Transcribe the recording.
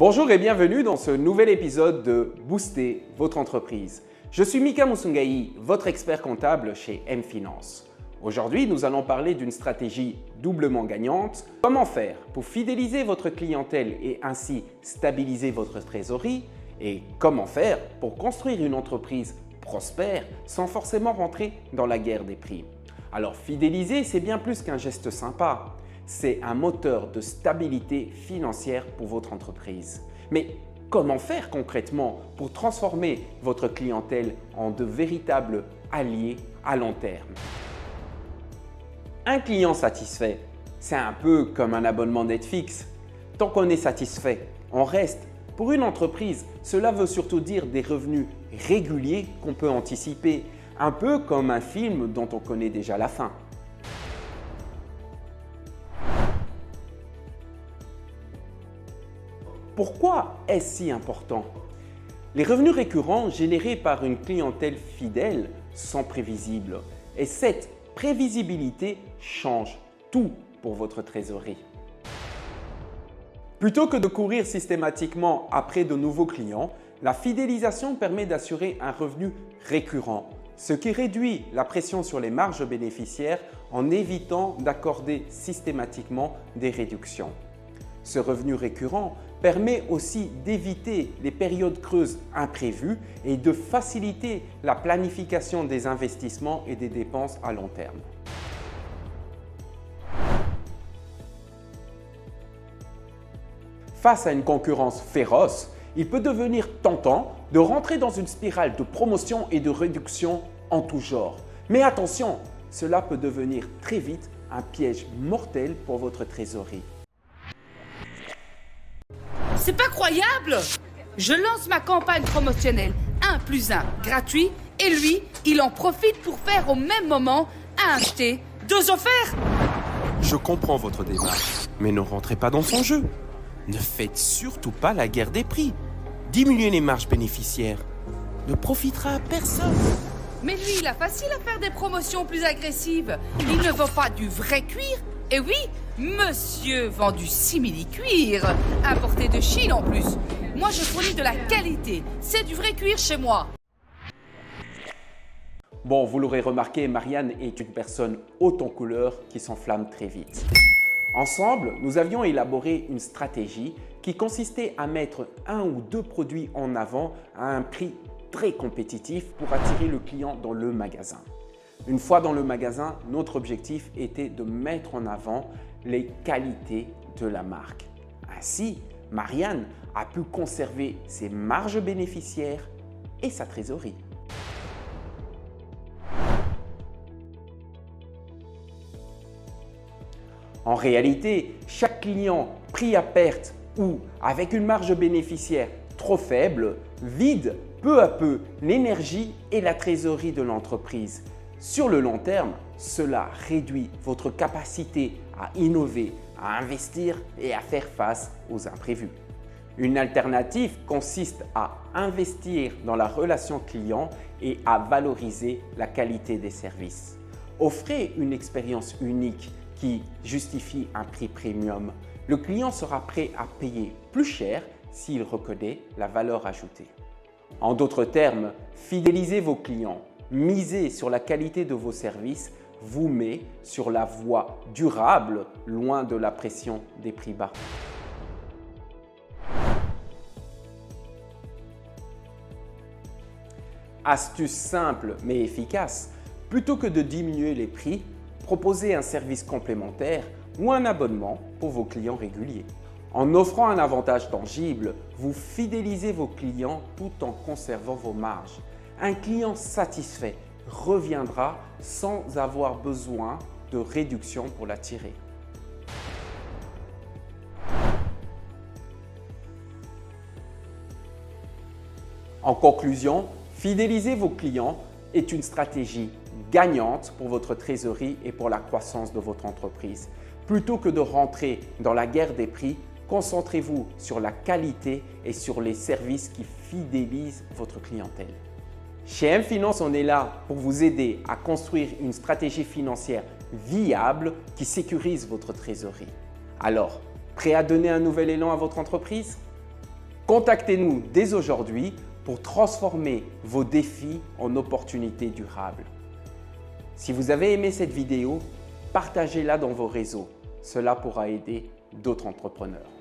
Bonjour et bienvenue dans ce nouvel épisode de Booster votre entreprise. Je suis Mika Musungai, votre expert comptable chez M-Finance. Aujourd'hui, nous allons parler d'une stratégie doublement gagnante. Comment faire pour fidéliser votre clientèle et ainsi stabiliser votre trésorerie? Et comment faire pour construire une entreprise prospère sans forcément rentrer dans la guerre des prix? Alors fidéliser, c'est bien plus qu'un geste sympa. C'est un moteur de stabilité financière pour votre entreprise. Mais comment faire concrètement pour transformer votre clientèle en de véritables alliés à long terme? Un client satisfait, c'est un peu comme un abonnement Netflix. Tant qu'on est satisfait, on reste. Pour une entreprise, cela veut surtout dire des revenus réguliers qu'on peut anticiper, un peu comme un film dont on connaît déjà la fin. Pourquoi est-ce si important? Les revenus récurrents générés par une clientèle fidèle sont prévisibles et cette prévisibilité change tout pour votre trésorerie. Plutôt que de courir systématiquement après de nouveaux clients, la fidélisation permet d'assurer un revenu récurrent, ce qui réduit la pression sur les marges bénéficiaires en évitant d'accorder systématiquement des réductions. Ce revenu récurrent permet aussi d'éviter les périodes creuses imprévues et de faciliter la planification des investissements et des dépenses à long terme. Face à une concurrence féroce, il peut devenir tentant de rentrer dans une spirale de promotion et de réduction en tout genre. Mais attention, cela peut devenir très vite un piège mortel pour votre trésorerie. C'est pas croyable! Je lance ma campagne promotionnelle 1+1 gratuit et lui, il en profite pour faire au même moment un acheté, 2 offerts! Je comprends votre démarche, mais ne rentrez pas dans son jeu. Ne faites surtout pas la guerre des prix. Diminuez les marges bénéficiaires. Ne profitera à personne. Mais lui, il a facile à faire des promotions plus agressives. Il ne vend pas du vrai cuir. Et oui, monsieur vend du simili-cuir, importé de Chine en plus. Moi, je fournis de la qualité. C'est du vrai cuir chez moi. Bon, vous l'aurez remarqué, Marianne est une personne haute en couleur qui s'enflamme très vite. Ensemble, nous avions élaboré une stratégie qui consistait à mettre 1 ou 2 produits en avant à un prix très compétitif pour attirer le client dans le magasin. Une fois dans le magasin, notre objectif était de mettre en avant les qualités de la marque. Ainsi, Marianne a pu conserver ses marges bénéficiaires et sa trésorerie. En réalité, chaque client pris à perte ou avec une marge bénéficiaire trop faible vide peu à peu l'énergie et la trésorerie de l'entreprise. Sur le long terme, cela réduit votre capacité à innover, à investir et à faire face aux imprévus. Une alternative consiste à investir dans la relation client et à valoriser la qualité des services. Offrez une expérience unique qui justifie un prix premium. Le client sera prêt à payer plus cher s'il reconnaît la valeur ajoutée. En d'autres termes, fidélisez vos clients. Miser sur la qualité de vos services vous met sur la voie durable, loin de la pression des prix bas. Astuce simple mais efficace, plutôt que de diminuer les prix, proposez un service complémentaire ou un abonnement pour vos clients réguliers. En offrant un avantage tangible, vous fidélisez vos clients tout en conservant vos marges. Un client satisfait reviendra sans avoir besoin de réduction pour l'attirer. En conclusion, fidéliser vos clients est une stratégie gagnante pour votre trésorerie et pour la croissance de votre entreprise. Plutôt que de rentrer dans la guerre des prix, concentrez-vous sur la qualité et sur les services qui fidélisent votre clientèle. Chez M-Finance, on est là pour vous aider à construire une stratégie financière viable qui sécurise votre trésorerie. Alors, prêt à donner un nouvel élan à votre entreprise? Contactez-nous dès aujourd'hui pour transformer vos défis en opportunités durables. Si vous avez aimé cette vidéo, partagez-la dans vos réseaux. Cela pourra aider d'autres entrepreneurs.